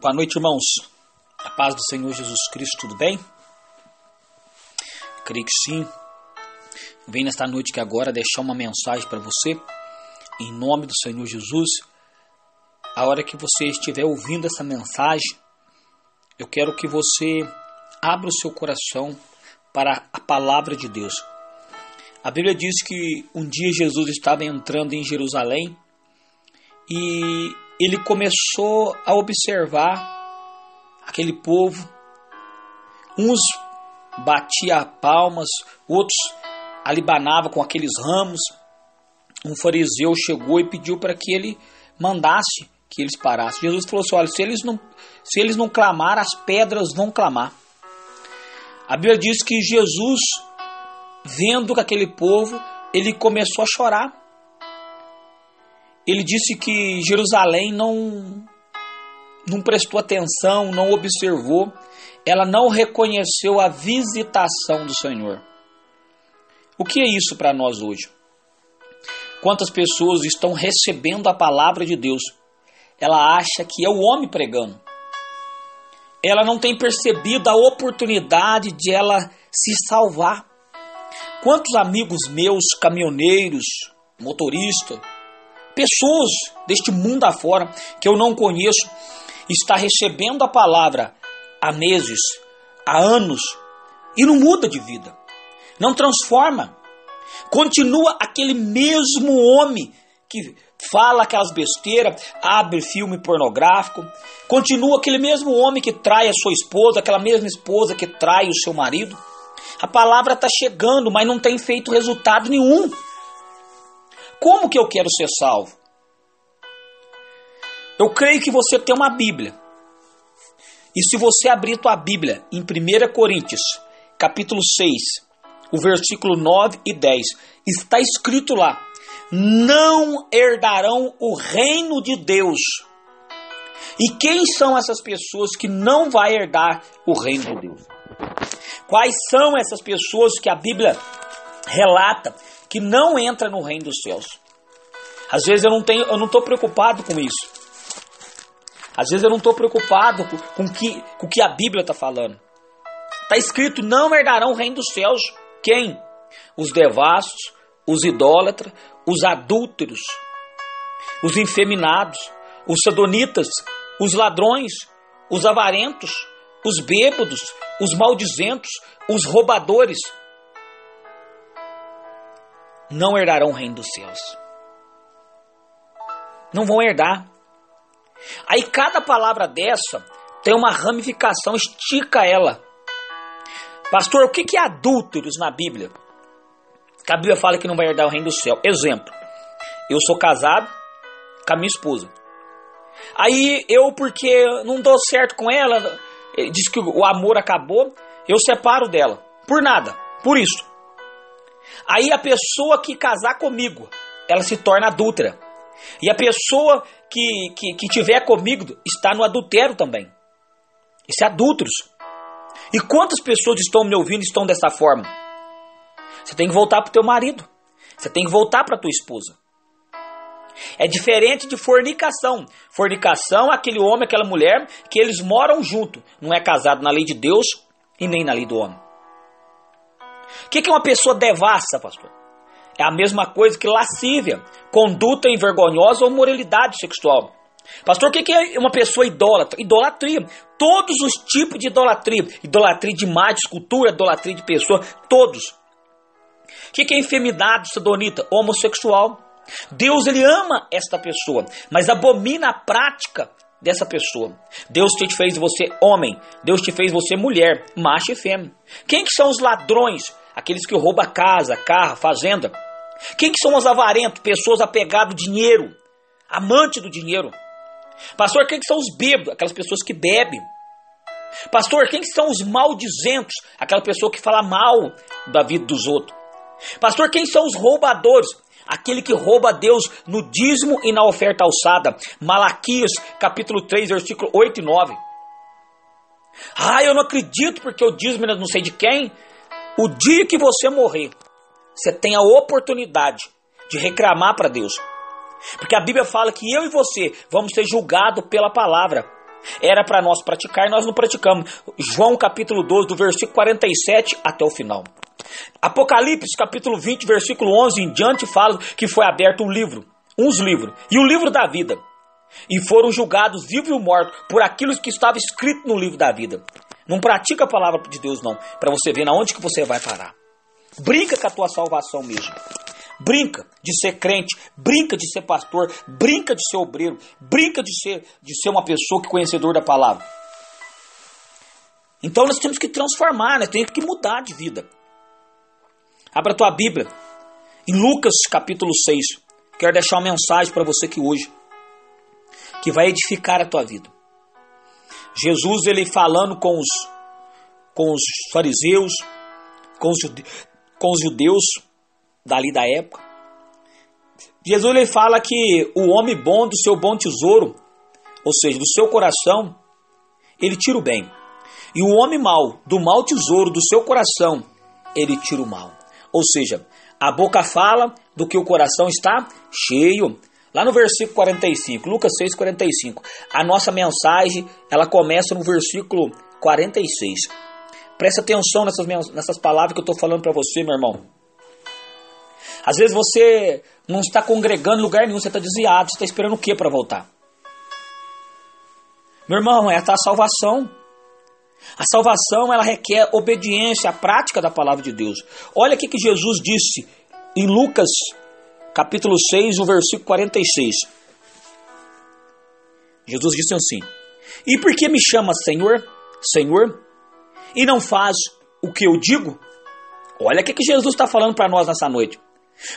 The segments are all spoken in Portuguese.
Boa noite, irmãos. A paz do Senhor Jesus Cristo, tudo bem? Creio que sim. Venho nesta noite que agora deixar uma mensagem para você, em nome do Senhor Jesus. A hora que você estiver ouvindo essa mensagem, eu quero que você abra o seu coração para a palavra de Deus. A Bíblia diz que um dia Jesus estava entrando em Jerusalém e ele começou a observar aquele povo. Uns batiam palmas, outros alibanavam com aqueles ramos. Um fariseu chegou e pediu para que ele mandasse que eles parassem. Jesus falou assim: olha, se eles não clamar, as pedras vão clamar. A Bíblia diz que Jesus, vendo aquele povo, ele começou a chorar. Ele disse que Jerusalém não prestou atenção, não observou, ela não reconheceu a visitação do Senhor. O que é isso para nós hoje? Quantas pessoas estão recebendo a palavra de Deus? Ela acha que é o homem pregando. Ela não tem percebido a oportunidade de ela se salvar. Quantos amigos meus, caminhoneiros, motoristas, pessoas deste mundo afora que eu não conheço, está recebendo a palavra há meses, há anos, e não muda de vida, não transforma, continua aquele mesmo homem que fala aquelas besteiras, abre filme pornográfico, continua aquele mesmo homem que trai a sua esposa, aquela mesma esposa que trai o seu marido. A palavra está chegando, mas não tem feito resultado nenhum. Como que eu quero ser salvo? Eu creio que você tem uma Bíblia. E se você abrir tua Bíblia em 1 Coríntios, capítulo 6, o versículo 9 e 10, está escrito lá: não herdarão o reino de Deus. E quem são essas pessoas que não vai herdar o reino de Deus? Quais são essas pessoas que a Bíblia relata que não entra no reino dos céus? Às vezes eu não estou preocupado com isso. Às vezes eu não estou preocupado com o que a Bíblia está falando. Está escrito: não herdarão o reino dos céus. Quem? Os devassos, os idólatras, os adúlteros, os infeminados, os sadonitas, os ladrões, os avarentos, os bêbados, os maldizentos, os roubadores. Não herdarão o reino dos céus. Não vão herdar. Aí cada palavra dessa tem uma ramificação, estica ela. Pastor, o que é adúlteros na Bíblia? Que a Bíblia fala que não vai herdar o reino do céu. Exemplo: eu sou casado com a minha esposa. Aí eu, porque não dou certo com ela, diz que o amor acabou, eu separo dela. Por nada, por isso. Aí a pessoa que casar comigo, ela se torna adúltera. E a pessoa que tiver comigo está no adultério também. Isso é adúlteros. E quantas pessoas estão me ouvindo e estão dessa forma? Você tem que voltar para o teu marido. Você tem que voltar para a tua esposa. É diferente de fornicação. Fornicação é aquele homem, aquela mulher que eles moram junto. Não é casado na lei de Deus e nem na lei do homem. O que é uma pessoa devassa, pastor? É a mesma coisa que lascívia, conduta envergonhosa ou moralidade sexual. Pastor, o que é uma pessoa idólatra? Idolatria. Todos os tipos de idolatria. Idolatria de imagem, escultura, idolatria de pessoa, todos. O que é enfermidade, sadonita? Homossexual. Deus, ele ama esta pessoa, mas abomina a prática dessa pessoa. Deus te fez você homem, Deus te fez você mulher, macho e fêmea. Quem que são os ladrões? Aqueles que roubam casa, carro, fazenda. Quem que são os avarentos? Pessoas apegadas ao dinheiro, amante do dinheiro. Pastor, quem que são os bêbados? Aquelas pessoas que bebem. Pastor, quem que são os maldizentos? Aquela pessoa que fala mal da vida dos outros. Pastor, quem são os roubadores? Aquele que rouba a Deus no dízimo e na oferta alçada. Malaquias, capítulo 3, versículo 8 e 9. Eu não acredito porque o dízimo é não sei de quem. O dia que você morrer, você tem a oportunidade de reclamar para Deus. Porque a Bíblia fala que eu e você vamos ser julgados pela palavra. Era para nós praticar e nós não praticamos. João capítulo 12, do versículo 47 até o final. Apocalipse capítulo 20, versículo 11 em diante fala que foi aberto um livro, uns livros, e o livro da vida. E foram julgados vivos e mortos por aquilo que estava escrito no livro da vida. Não pratica a palavra de Deus não, para você ver aonde que você vai parar. Brinca com a tua salvação mesmo. Brinca de ser crente, brinca de ser pastor, brinca de ser obreiro, brinca de ser uma pessoa que é conhecedor da palavra. Então nós temos que transformar, nós temos que mudar de vida. Abra a tua Bíblia em Lucas capítulo 6. Quero deixar uma mensagem para você aqui hoje, que vai edificar a tua vida. Jesus, ele falando com os fariseus, com os judeus dali da época. Jesus, ele fala que o homem bom do seu bom tesouro, ou seja, do seu coração, ele tira o bem. E o homem mau do mau tesouro do seu coração, ele tira o mal. Ou seja, a boca fala do que o coração está cheio. Lá no versículo 45, Lucas 6, 45. A nossa mensagem, ela começa no versículo 46. Presta atenção nessas palavras que eu estou falando para você, meu irmão. Às vezes você não está congregando em lugar nenhum, você está desviado, você está esperando o que para voltar? Meu irmão, essa é a salvação. A salvação, ela requer obediência à prática da palavra de Deus. Olha o que Jesus disse em Lucas capítulo 6, no versículo 46. Jesus disse assim: e por que me chama Senhor, Senhor, e não faz o que eu digo? Olha o que Jesus está falando para nós nessa noite.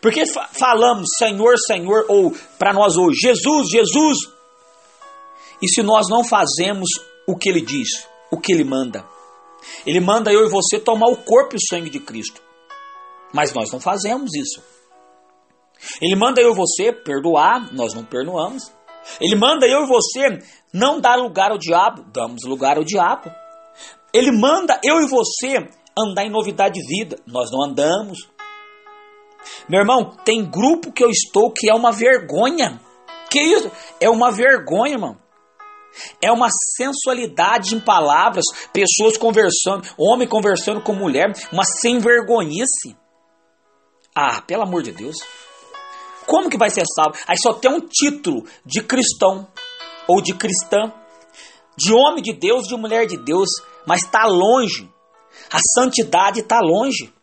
Porque falamos Senhor, Senhor, ou para nós hoje, Jesus, Jesus, e se nós não fazemos o que Ele diz, o que Ele manda? Ele manda eu e você tomar o corpo e o sangue de Cristo, mas nós não fazemos isso. Ele manda eu e você perdoar, nós não perdoamos. Ele manda eu e você não dar lugar ao diabo, damos lugar ao diabo. Ele manda eu e você andar em novidade de vida, nós não andamos. Meu irmão, tem grupo que eu estou que é uma vergonha. Que isso? É uma vergonha, irmão. É uma sensualidade em palavras, pessoas conversando, homem conversando com mulher, uma sem vergonhice. Ah, pelo amor de Deus. Como que vai ser salvo? Aí só tem um título de cristão ou de cristã, de homem de Deus, de mulher de Deus, mas está longe. A santidade está longe.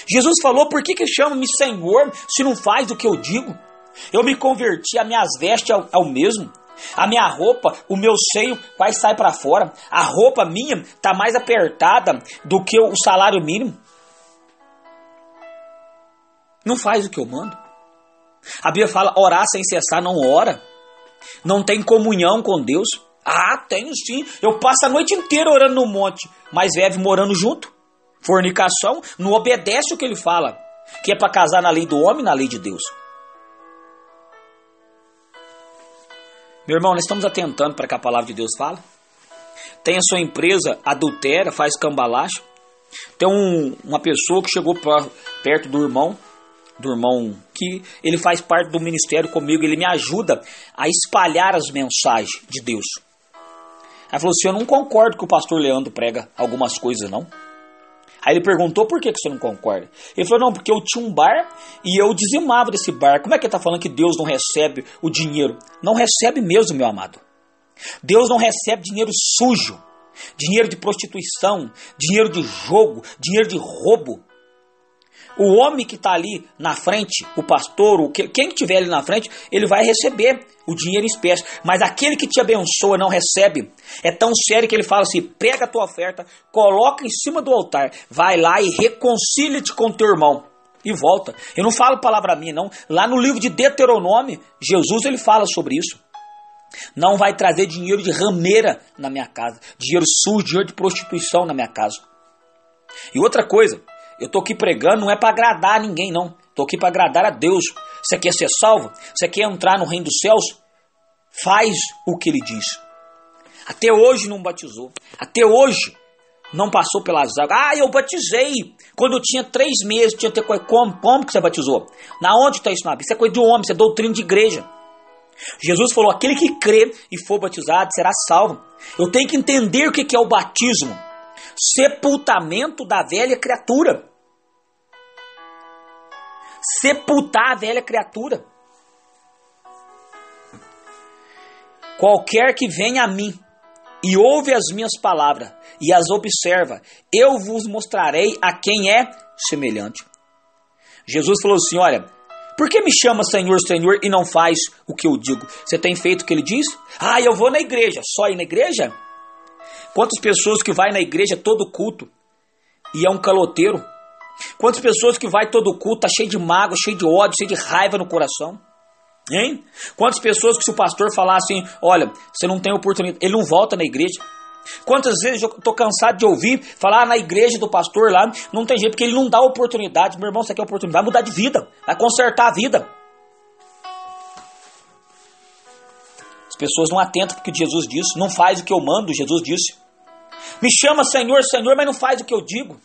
Jesus falou: por que chama-me Senhor se não faz o que eu digo? Eu me converti, as minhas vestes ao mesmo. A minha roupa, o meu seio quase sai para fora. A roupa minha está mais apertada do que o salário mínimo. Não faz o que eu mando. A Bíblia fala: orar sem cessar, não ora. Não tem comunhão com Deus. Ah, tenho sim. Eu passo a noite inteira orando no monte, mas vive morando junto. Fornicação, não obedece o que ele fala, que é para casar na lei do homem, na lei de Deus. Meu irmão, nós estamos atentando para que a palavra de Deus fala. Tem a sua empresa, adultera, faz cambalacho. Tem uma pessoa que chegou perto do irmão que ele faz parte do ministério comigo, ele me ajuda a espalhar as mensagens de Deus. Aí falou assim: eu não concordo que o pastor Leandro prega algumas coisas, não. Aí ele perguntou: por que você não concorda? Ele falou: não, porque eu tinha um bar e eu dizimava desse bar. Como é que ele está falando que Deus não recebe o dinheiro? Não recebe mesmo, meu amado. Deus não recebe dinheiro sujo, dinheiro de prostituição, dinheiro de jogo, dinheiro de roubo. O homem que está ali na frente, o pastor, quem estiver ali na frente, ele vai receber o dinheiro em espécie. Mas aquele que te abençoa não recebe. É tão sério que ele fala assim: pega a tua oferta, coloca em cima do altar, vai lá e reconcilia-te com teu irmão. E volta. Eu não falo palavra minha, não. Lá no livro de Deuteronômio, Jesus ele fala sobre isso. Não vai trazer dinheiro de rameira na minha casa, dinheiro sujo, dinheiro de prostituição na minha casa. E outra coisa, eu estou aqui pregando, não é para agradar a ninguém, não. Estou aqui para agradar a Deus. Você quer ser salvo? Você quer entrar no reino dos céus? Faz o que Ele diz. Até hoje não batizou. Até hoje não passou pelas águas. Ah, eu batizei quando eu tinha 3 meses. Como que você batizou? Na onde está isso na Bíblia? Isso é coisa de homem, isso é doutrina de igreja. Jesus falou, aquele que crê e for batizado será salvo. Eu tenho que entender o que é o batismo. Sepultamento da velha criatura. Sepultar a velha criatura. Qualquer que venha a mim e ouve as minhas palavras e as observa, eu vos mostrarei a quem é semelhante. Jesus falou assim, olha, por que me chama Senhor, Senhor e não faz o que eu digo? Você tem feito o que ele diz? Ah, eu vou na igreja. Só ir na igreja? Quantas pessoas que vai na igreja todo culto e é um caloteiro? Quantas pessoas que vai todo culto, tá cheio de mágoa, cheio de ódio, cheio de raiva no coração? Hein? Quantas pessoas que se o pastor falar assim, olha, você não tem oportunidade, ele não volta na igreja. Quantas vezes eu tô cansado de ouvir falar na igreja do pastor lá, não tem jeito, porque ele não dá oportunidade. Meu irmão, você quer oportunidade? Vai mudar de vida, vai consertar a vida. As pessoas não atentam porque Jesus disse, não faz o que eu mando, Jesus disse. Me chama Senhor, Senhor, mas não faz o que eu digo.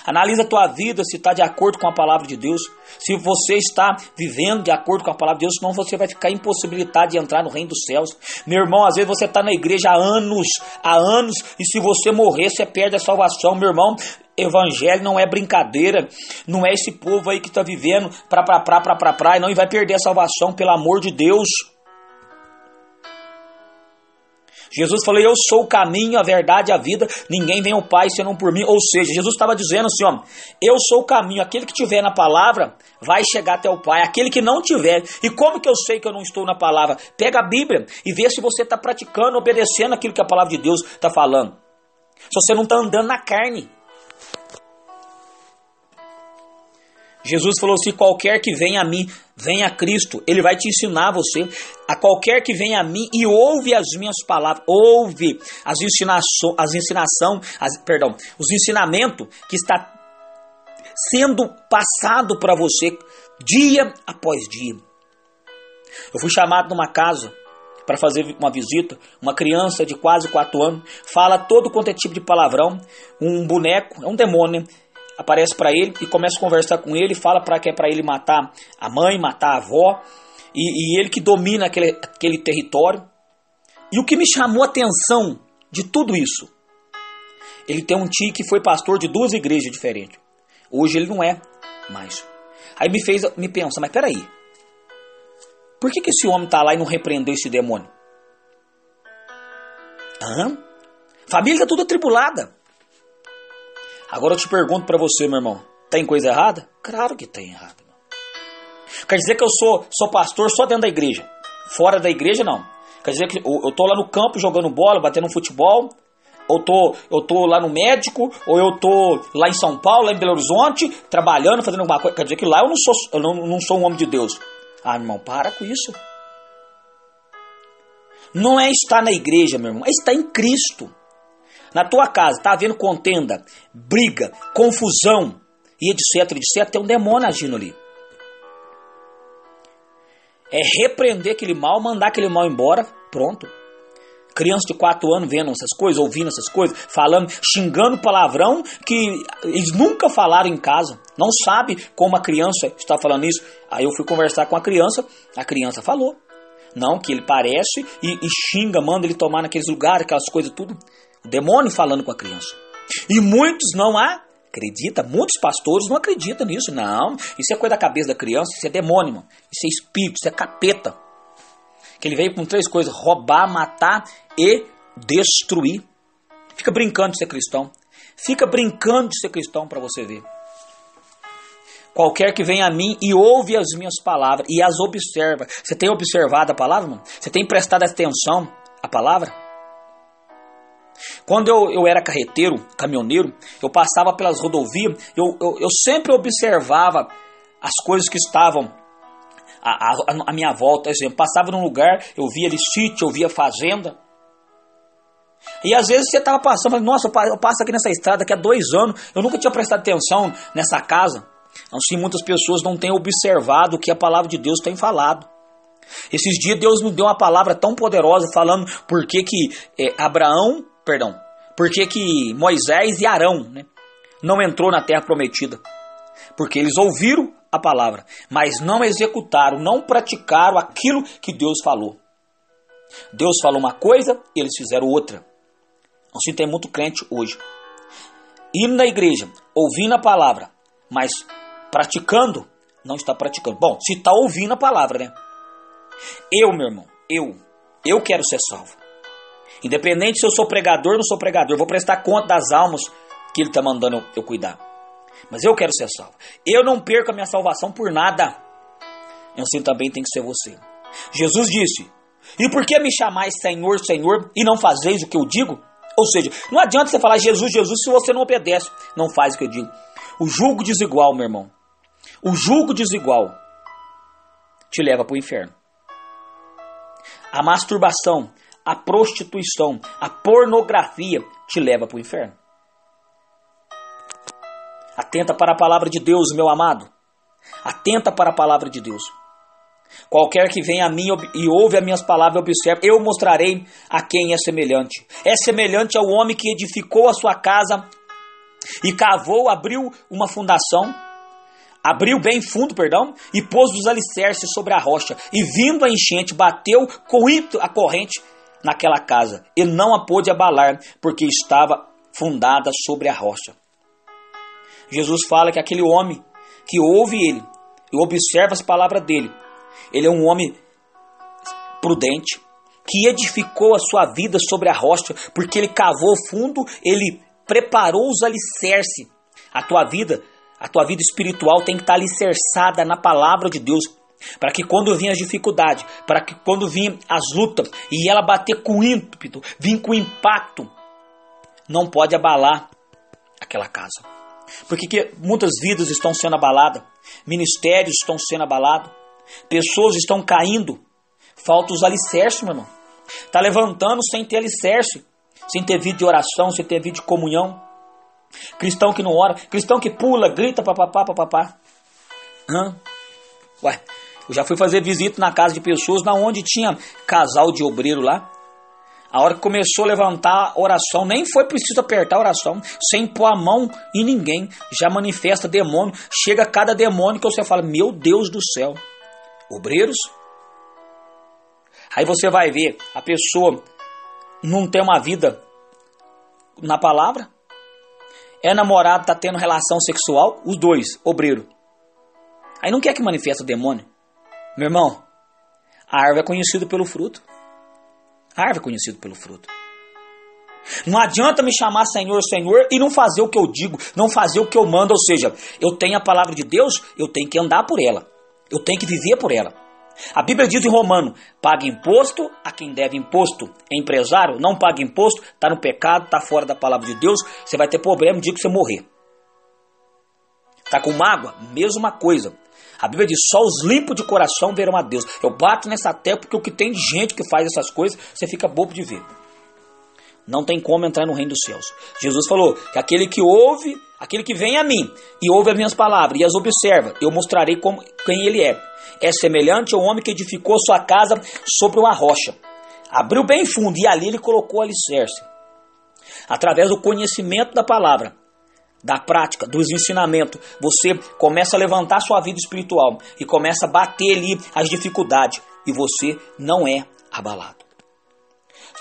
Analisa a tua vida se está de acordo com a palavra de Deus. Se você está vivendo de acordo com a palavra de Deus, senão você vai ficar impossibilitado de entrar no reino dos céus. Meu irmão, às vezes você está na igreja há anos, e se você morrer, você perde a salvação. Meu irmão, evangelho não é brincadeira. Não é esse povo aí que está vivendo pra, e não vai perder a salvação, pelo amor de Deus. Jesus falou, eu sou o caminho, a verdade e a vida, ninguém vem ao Pai senão por mim. Ou seja, Jesus estava dizendo assim, ó, eu sou o caminho, aquele que tiver na palavra vai chegar até o Pai, aquele que não tiver. E como que eu sei que eu não estou na palavra? Pega a Bíblia e vê se você está praticando, obedecendo aquilo que a palavra de Deus está falando. Se você não está andando na carne. Jesus falou assim, qualquer que venha a mim, venha a Cristo, Ele vai te ensinar você. A qualquer que venha a mim e ouve as minhas palavras, ouve os ensinamentos que está sendo passado para você dia após dia. Eu fui chamado numa casa para fazer uma visita, uma criança de quase 4 anos, fala todo quanto é tipo de palavrão, um boneco, é um demônio, né? Aparece para ele e começa a conversar com ele, fala que é para ele matar a mãe, matar a avó, e ele que domina aquele território. E o que me chamou a atenção de tudo isso, ele tem um tio que foi pastor de 2 igrejas diferentes. Hoje ele não é mais. Aí me pensa, mas peraí, por que esse homem está lá e não repreendeu esse demônio? Família está toda atribulada. Agora eu te pergunto para você, meu irmão, tem coisa errada? Claro que tem errado. Irmão. Quer dizer que eu sou pastor só dentro da igreja? Fora da igreja, não. Quer dizer que eu tô lá no campo jogando bola, batendo futebol, ou eu tô lá no médico, ou eu tô lá em São Paulo, lá em Belo Horizonte, trabalhando, fazendo alguma coisa. Quer dizer que lá eu não sou um homem de Deus. Ah, irmão, para com isso. Não é estar na igreja, meu irmão, é estar em Cristo. Na tua casa, está havendo contenda, briga, confusão e etc. Tem um demônio agindo ali. É repreender aquele mal, mandar aquele mal embora, pronto. Criança de 4 anos vendo essas coisas, ouvindo essas coisas, falando, xingando palavrão que eles nunca falaram em casa. Não sabe como a criança está falando isso. Aí eu fui conversar com a criança falou. Não, que ele parece e xinga, manda ele tomar naqueles lugares, aquelas coisas tudo. O demônio falando com a criança. E muitos não acreditam, muitos pastores não acreditam nisso. Não, isso é coisa da cabeça da criança, isso é demônio, mano. Isso é espírito, isso é capeta. Que ele veio com 3 coisas, roubar, matar e destruir. Fica brincando de ser cristão. Fica brincando de ser cristão para você ver. Qualquer que venha a mim e ouve as minhas palavras e as observa. Você tem observado a palavra, mano? Você tem prestado atenção à palavra? Quando eu era carreteiro, caminhoneiro, eu passava pelas rodovias, eu sempre observava as coisas que estavam à minha volta. Por exemplo, passava num lugar, eu via ali sítio, eu via fazenda. E às vezes você estava passando, falando, nossa, eu passo aqui nessa estrada aqui há 2 anos, eu nunca tinha prestado atenção nessa casa. Assim, muitas pessoas não têm observado o que a palavra de Deus tem falado. Esses dias Deus me deu uma palavra tão poderosa falando por que Moisés e Arão, né, não entrou na terra prometida. Porque eles ouviram a palavra, mas não executaram, não praticaram aquilo que Deus falou. Deus falou uma coisa, eles fizeram outra. Assim tem muito crente hoje. Indo na igreja, ouvindo a palavra, mas praticando, não está praticando. Bom, se está ouvindo a palavra, né? Meu irmão, eu quero ser salvo. Independente se eu sou pregador ou não sou pregador, eu vou prestar conta das almas que Ele está mandando eu cuidar. Mas eu quero ser salvo. Eu não perco a minha salvação por nada. Assim também tem que ser você. Jesus disse: e por que me chamais Senhor, Senhor, e não fazeis o que eu digo? Ou seja, não adianta você falar Jesus, Jesus, se você não obedece, não faz o que eu digo. O jugo desigual, meu irmão, o jugo desigual te leva para o inferno. A masturbação, a prostituição, a pornografia te leva para o inferno. Atenta para a palavra de Deus, meu amado. Atenta para a palavra de Deus. Qualquer que venha a mim e ouve as minhas palavras e observe, eu mostrarei a quem é semelhante. É semelhante ao homem que edificou a sua casa e cavou, abriu uma fundação, abriu bem fundo, e pôs os alicerces sobre a rocha. E vindo a enchente, bateu com ímpeto a corrente naquela casa e não a pôde abalar, porque estava fundada sobre a rocha. Jesus fala que aquele homem que ouve ele e observa as palavras dele, ele é um homem prudente, que edificou a sua vida sobre a rocha, porque ele cavou fundo, ele preparou os alicerces. A tua vida espiritual tem que estar alicerçada na palavra de Deus, para que quando vir as dificuldades, para que quando vir as lutas, e ela bater com ímpeto, vir com impacto, não pode abalar aquela casa. Porque muitas vidas estão sendo abaladas, ministérios estão sendo abalados, pessoas estão caindo, falta os alicerces, meu irmão. Está levantando sem ter alicerce, sem ter vida de oração, sem ter vida de comunhão. Cristão que não ora, cristão que pula, grita, papapá. Ué, eu já fui fazer visita na casa de pessoas na onde tinha casal de obreiro lá. A hora que começou a levantar a oração, nem foi preciso apertar a oração, sem pôr a mão em ninguém, já manifesta demônio. Chega cada demônio que você fala, meu Deus do céu, obreiros? Aí você vai ver, a pessoa não tem uma vida na palavra, é namorado, está tendo relação sexual, os dois, obreiro. Aí não quer que manifeste o demônio. Meu irmão, a árvore é conhecida pelo fruto. A árvore é conhecida pelo fruto. Não adianta me chamar Senhor, Senhor e não fazer o que eu digo, não fazer o que eu mando. Ou seja, eu tenho a palavra de Deus, eu tenho que andar por ela. Eu tenho que viver por ela. A Bíblia diz em Romano, paga imposto a quem deve imposto. É empresário, não paga imposto, está no pecado, está fora da palavra de Deus, você vai ter problema no dia que você morrer. Está com mágoa? Mesma coisa. A Bíblia diz, só os limpos de coração verão a Deus. Eu bato nessa tecla porque o que tem de gente que faz essas coisas, você fica bobo de ver. Não tem como entrar no reino dos céus. Jesus falou que aquele que ouve, aquele que vem a mim e ouve as minhas palavras e as observa, eu mostrarei quem ele é. É semelhante ao homem que edificou sua casa sobre uma rocha. Abriu bem fundo e ali ele colocou o alicerce. Através do conhecimento da palavra, da prática, dos ensinamentos, você começa a levantar sua vida espiritual e começa a bater ali as dificuldades e você não é abalado.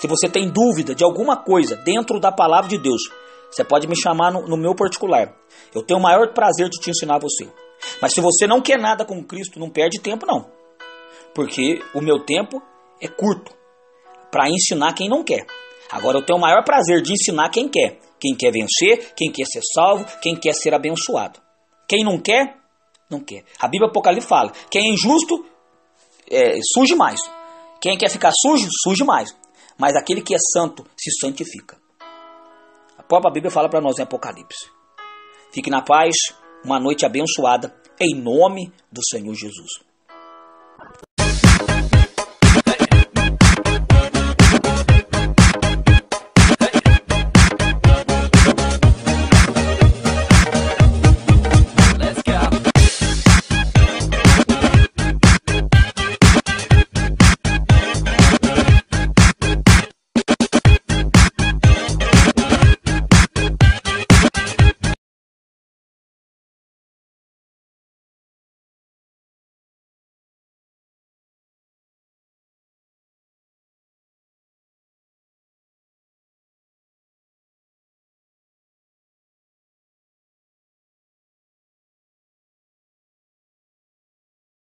Se você tem dúvida de alguma coisa dentro da palavra de Deus, você pode me chamar no meu particular. Eu tenho o maior prazer de te ensinar você. Mas se você não quer nada com Cristo, não perde tempo não. Porque o meu tempo é curto para ensinar quem não quer. Agora eu tenho o maior prazer de ensinar quem quer. Quem quer vencer, quem quer ser salvo, quem quer ser abençoado. Quem não quer, não quer. A Bíblia Apocalipse fala, quem é injusto, surge mais. Quem quer ficar sujo, surge mais. Mas aquele que é santo, se santifica. A própria Bíblia fala para nós em Apocalipse. Fique na paz, uma noite abençoada, em nome do Senhor Jesus.